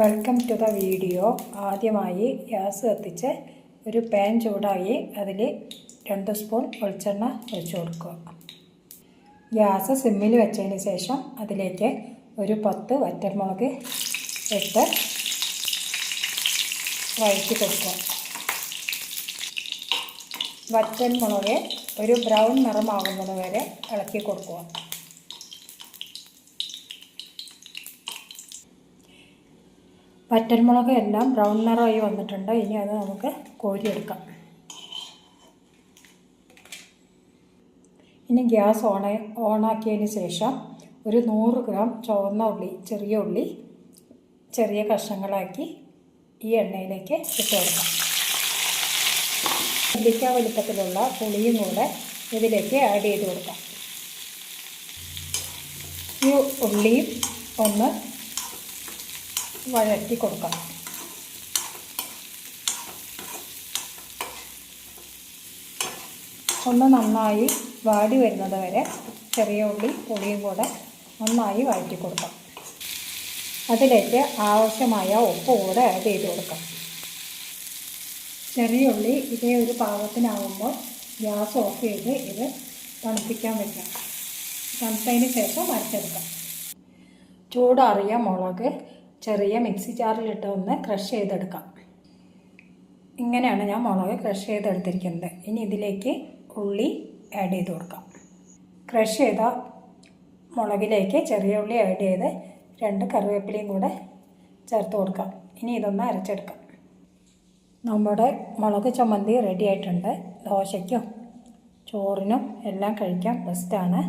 Welcome to the video. ആദ്യമായി gas കത്തിച്ച് ഒരു പാൻ ചൂടായി അതിൽ 2 സ്പൂൺ വെളിച്ചെണ്ണ ഒഴിച്ചു കൊടുക്കുക. ഗ്യാസ് സിമ്മിൽ വെച്ചതിന് ശേഷം അതിലേക്ക് ഒരു 10 വറ്റൽമുളക് ഇട്ട് വഴറ്റി കൊടുക്കുക. വറ്റൽമുളക് ഒരു ബ്രൗൺ നിറമാകുന്നത് വരെ ഇളക്കി കൊടുക്കുക. വറ്റൽമുളക് എല്ലാം ബ്രൗൺ നിറമായി വന്നിട്ടുണ്ട്. ഇനി അത് നമുക്ക് കോരിയെടുക്കാം. ഇനി ഗ്യാസ് ഓണാക്കിയതിന് ശേഷം ഒരു 100 ഗ്രാം ചുവന്ന ഉള്ളി, ചെറിയ ഉള്ളി ചെറിയ കഷ്ണങ്ങളാക്കി ഈ എണ്ണയിലേക്ക് ഇട്ട് കൊടുക്കാം. നെല്ലിക്ക വലുപ്പത്തിലുള്ള പുളിയും കൂടെ ഇതിലേക്ക് ആഡ് ചെയ്ത് കൊടുക്കാം. ഈ ഉള്ളിയും ഒന്ന് വഴറ്റി കൊടുക്കാം. ഒന്ന് നന്നായി വാടി വരുന്നത് വരെ ചെറിയ ഉള്ളി പുളിയും കൂടെ നന്നായി വഴറ്റി കൊടുക്കാം. അതിലേക്ക് ആവശ്യമായ ഉപ്പ് കൂടെ ആഡ് ചെയ്ത് കൊടുക്കാം. ചെറിയ ഉള്ളി ഇതേ ഒരു പാകത്തിനാകുമ്പോൾ ഗ്യാസ് ഓഫ് ചെയ്ത് ഇത് തണുപ്പിക്കാൻ വയ്ക്കാം. തണുത്തതിന് ശേഷം അരച്ചെടുക്കാം. ചൂടാറിയ മുളക് ചെറിയ മിക്സി ജാറിലിട്ട് ഒന്ന് ക്രഷ് ചെയ്തെടുക്കാം. ഇങ്ങനെയാണ് ഞാൻ മുളക് ക്രഷ് ചെയ്തെടുത്തിരിക്കുന്നത്. ഇനി ഇതിലേക്ക് ഉള്ളി ആഡ് ചെയ്ത് കൊടുക്കാം. ക്രഷ് ചെയ്ത മുളകിലേക്ക് ചെറിയ ഉള്ളി ആഡ് ചെയ്ത് 2 കറിവേപ്പിലയും കൂടെ ചേർത്ത് കൊടുക്കാം. ഇനി ഇതൊന്ന് അരച്ചെടുക്കാം. നമ്മുടെ മുളക് ചമ്മന്തി റെഡി ആയിട്ടുണ്ട്. ദോശയ്ക്കും ചോറിനും എല്ലാം കഴിക്കാൻ ബെസ്റ്റാണ്.